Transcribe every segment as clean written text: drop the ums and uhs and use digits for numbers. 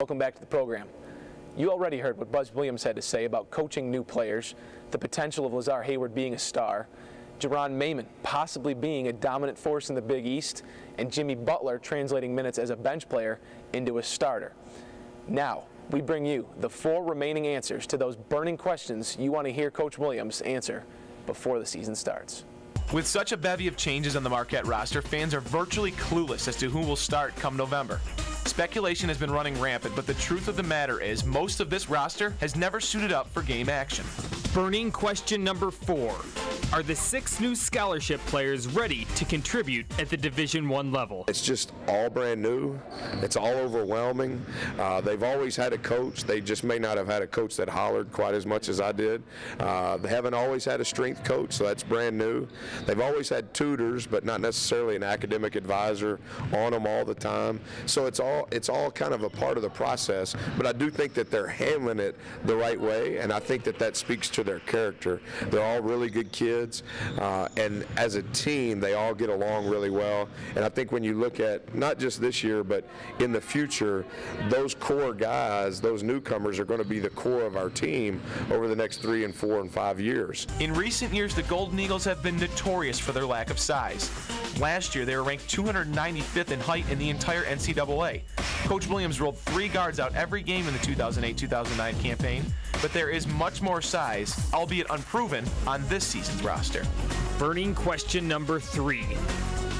Welcome back to the program. You already heard what Buzz Williams had to say about coaching new players, the potential of Lazar Hayward being a star, Jerron Mayman possibly being a dominant force in the Big East, and Jimmy Butler translating minutes as a bench player into a starter. Now, we bring you the 4 remaining answers to those burning questions you want to hear Coach Williams answer before the season starts. With such a bevy of changes on the Marquette roster, fans are virtually clueless as to who will start come November. Speculation has been running rampant, but the truth of the matter is most of this roster has never suited up for game action. Burning question number 4. Are the 6 new scholarship players ready to contribute at the Division I level? It's just all brand new. It's all overwhelming. They've always had a coach. They just may not have had a coach that hollered quite as much as I did. They haven't always had a strength coach, so that's brand new. They've always had tutors, but not necessarily an academic advisor on them all the time. So it's all kind of a part of the process, but I do think that they're handling it the right way, and I think that that speaks to their character. They're all really good kids, and as a team, they all get along really well. And I think when you look at not just this year, but in the future, those core guys, those newcomers are going to be the core of our team over the next 3 and 4 and 5 years. In recent years, the Golden Eagles have been notorious for their lack of size. Last year, they were ranked 295th in height in the entire NCAA. Coach Williams rolled 3 guards out every game in the 2008-2009 campaign, but there is much more size, albeit unproven, on this season's roster. Burning question number 3.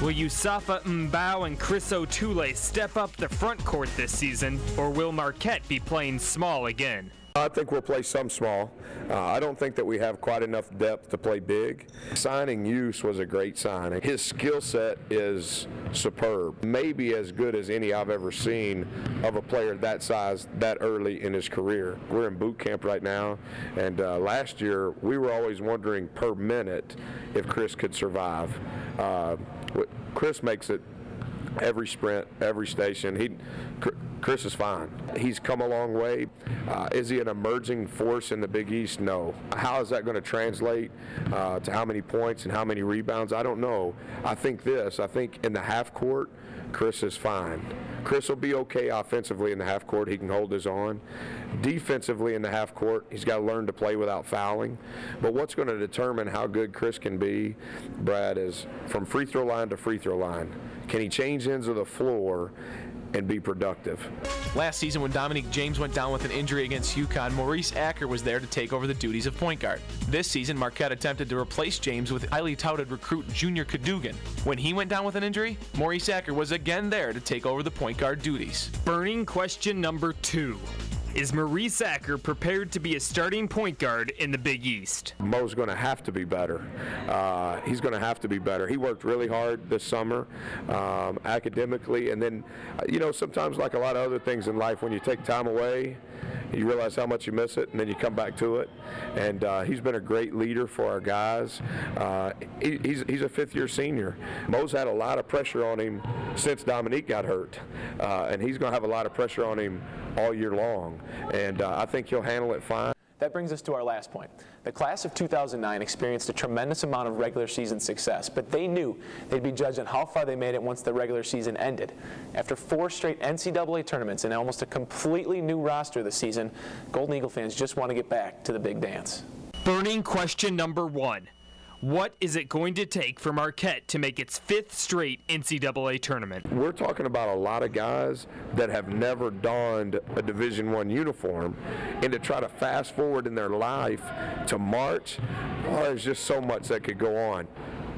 Will Yusafa Mbao and Chris Otule step up the front court this season, or will Marquette be playing small again? I think we'll play some small. I don't think that we have quite enough depth to play big. Signing Use was a great signing. His skill set is superb, maybe as good as any I've ever seen of a player that size that early in his career. We're in boot camp right now, and last year we were always wondering per minute if Chris could survive. Chris makes it every sprint, every station. Chris is fine. He's come a long way. Is he an emerging force in the Big East? No. How is that going to translate to how many points and how many rebounds? I don't know. I think in the half court, Chris is fine. Chris will be okay offensively in the half court. He can hold his own. Defensively in the half court, he's got to learn to play without fouling. But what's going to determine how good Chris can be, Brad, is from free throw line to free throw line. Can he change ends of the floor and be productive? Last season, when Dominique James went down with an injury against UConn, Maurice Acker was there to take over the duties of point guard. This season, Marquette attempted to replace James with highly touted recruit Junior Cadogan. When he went down with an injury, Maurice Acker was again there to take over the point guard duties. Burning question number 2. Is Maurice Acker prepared to be a starting point guard in the Big East? Mo's going to have to be better. He's going to have to be better. He worked really hard this summer academically, and then, sometimes like a lot of other things in life, when you take time away, you realize how much you miss it, and then you come back to it. And he's been a great leader for our guys. He's a fifth-year senior. Mo's had a lot of pressure on him since Dominique got hurt, and he's going to have a lot of pressure on him all year long, and I think he'll handle it fine. That brings us to our last point. The class of 2009 experienced a tremendous amount of regular season success, but they knew they'd be judged on how far they made it once the regular season ended. After 4 straight NCAA tournaments and almost a completely new roster this season, Golden Eagle fans just want to get back to the big dance. Burning question number 1. What is it going to take for Marquette to make its 5th straight NCAA tournament? We're talking about a lot of guys that have never donned a Division I uniform, and to try to fast forward in their life to March, there's just so much that could go on,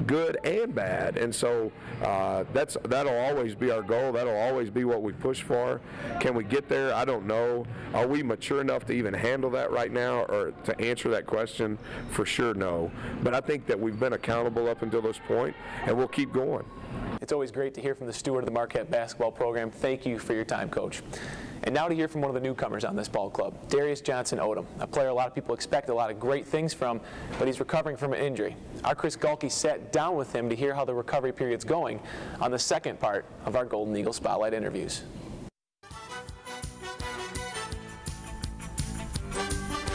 good and bad. And so that'll always be our goal. That'll always be what we push for. Can we get there? I don't know. Are we mature enough to even handle that right now, or to answer that question? For sure, no. But I think that we've been accountable up until this point, and we'll keep going. It's always great to hear from the steward of the Marquette basketball program. Thank you for your time, Coach. And now to hear from one of the newcomers on this ball club, Darius Johnson-Odom, a player a lot of people expect a lot of great things from, but he's recovering from an injury. Our Chris Gaulke sat down with him to hear how the recovery period's going on the second part of our Golden Eagle Spotlight interviews.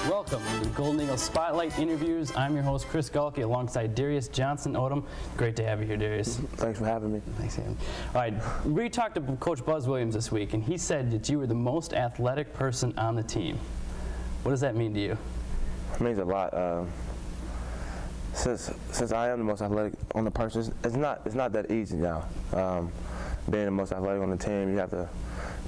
Welcome to Golden Eagle Spotlight Interviews. I'm your host, Chris Gaulke, alongside Darius Johnson-Odom. Great to have you here, Darius. Thanks for having me. Thanks, Ian. All right, we talked to Coach Buzz Williams this week, and he said that you were the most athletic person on the team. What does that mean to you? It means a lot. Since I am the most athletic on the person, it's not that easy now. Being the most athletic on the team, you have to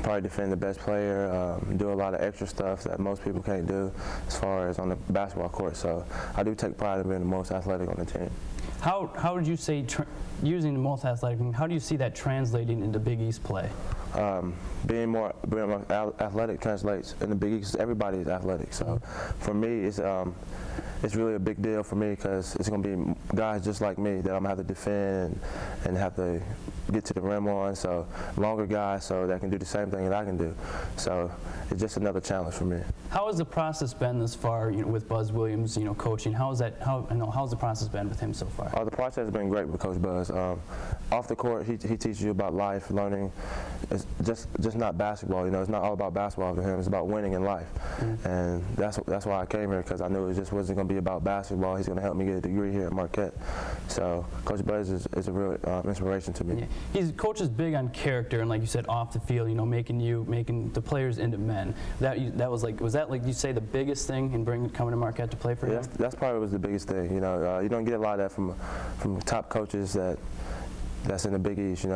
probably defend the best player, do a lot of extra stuff that most people can't do as far as on the basketball court. So I do take pride in being the most athletic on the team. How would you say, using the most athletic, how do you see that translating into Big East play? Being more athletic translates in the Big East. Everybody is athletic. So for me, it's really a big deal for me because it's going to be guys just like me that I'm going to have to defend and have to get to the rim on. So longer guys so that can do the same thing that I can do. So it's just another challenge for me. How has the process been this far, with Buzz Williams, coaching? How's the process been with him so far? The process has been great with Coach Buzz. Off the court, he teaches you about life, learning. It's just not basketball. It's not all about basketball for him. It's about winning in life, and that's why I came here, because I knew it just wasn't going to be about basketball. He's going to help me get a degree here at Marquette. So Coach Buzz is a real inspiration to me. Yeah. Coach is big on character, and like you said, off the field, making the players into men. Was that like you say the biggest thing in coming to Marquette to play for him? That's probably was the biggest thing. You don't get a lot of that from top coaches that's in the Big East,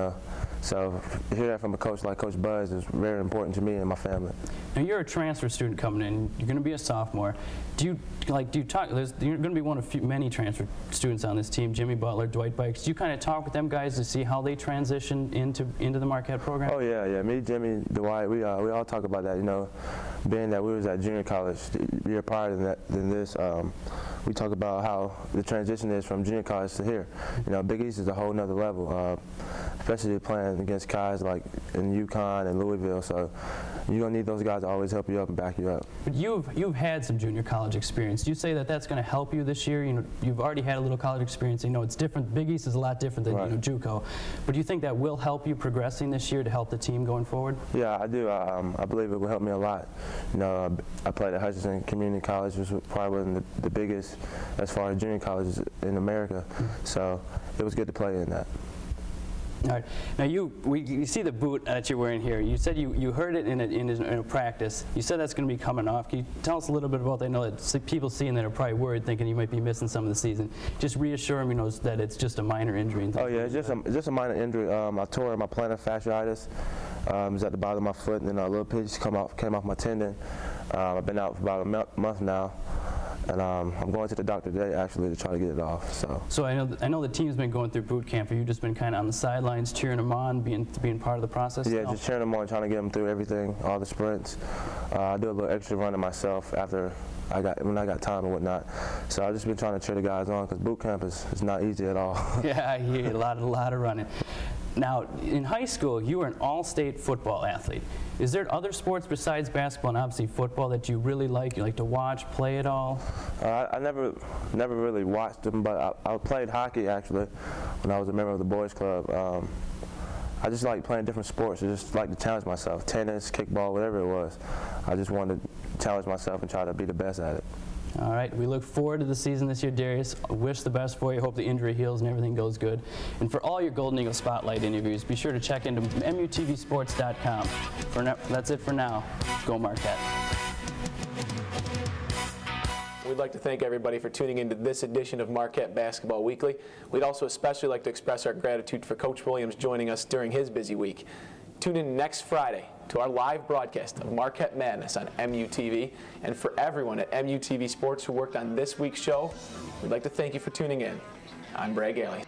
So to hear that from a coach like Coach Buzz is very important to me and my family. Now you're a transfer student coming in. You're going to be a sophomore. Do you talk? You're going to be one of many transfer students on this team. Jimmy Butler, Dwight Bikes. Do you kind of talk with them guys to see how they transition into the Marquette program? Oh yeah. Me, Jimmy, Dwight, we all talk about that. Being that we was at junior college the year prior than this. We talk about how the transition is from junior college to here. Big East is a whole nother level, especially playing against guys like in UConn and Louisville. So you're gonna need those guys to always help you up and back you up. But you've had some junior college experience. Do you say that that's going to help you this year? You've already had a little college experience. It's different. Big East is a lot different than JUCO. But do you think that will help you progressing this year to help the team going forward? Yeah, I do. I believe it will help me a lot. I played at Hutchinson Community College, which probably wasn't the biggest as far as junior colleges in America. So it was good to play in that. All right. Now you see the boot that you're wearing here. You said you heard it in a practice. You said that's going to be coming off. Can you tell us a little bit about that? I know that people seeing that are probably worried, thinking you might be missing some of the season. Just reassure them, that it's just a minor injury. And it's just a minor injury. I tore my plantar fasciitis. It was at the bottom of my foot, and then a little piece came off my tendon. I've been out for about a month now. And I'm going to the doctor today, actually, to try to get it off. So I know the team's been going through boot camp. Have you just been kind of on the sidelines, cheering them on, being part of the process? Yeah, just cheering them on, trying to get them through everything, all the sprints. I do a little extra running myself when I got time and whatnot. So I've just been trying to cheer the guys on, because boot camp is not easy at all. Yeah, I hear you. A lot of running. Now, in high school, you were an all-state football athlete. Is there other sports besides basketball and obviously football that you really like? You like to watch, play at all? I never really watched them, but I played hockey actually when I was a member of the boys club. I just like playing different sports. I just like to challenge myself. Tennis, kickball, whatever it was. I just wanted to challenge myself and try to be the best at it. All right, we look forward to the season this year, Darius. I wish the best for you. Hope the injury heals and everything goes good. And for all your Golden Eagle Spotlight interviews, be sure to check into MUTVsports.com. That's it for now. Go Marquette. We'd like to thank everybody for tuning into this edition of Marquette Basketball Weekly. We'd also especially like to express our gratitude for Coach Williams joining us during his busy week. Tune in next Friday to our live broadcast of Marquette Madness on MUTV. And for everyone at MUTV Sports who worked on this week's show, we'd like to thank you for tuning in. I'm Brad Galli.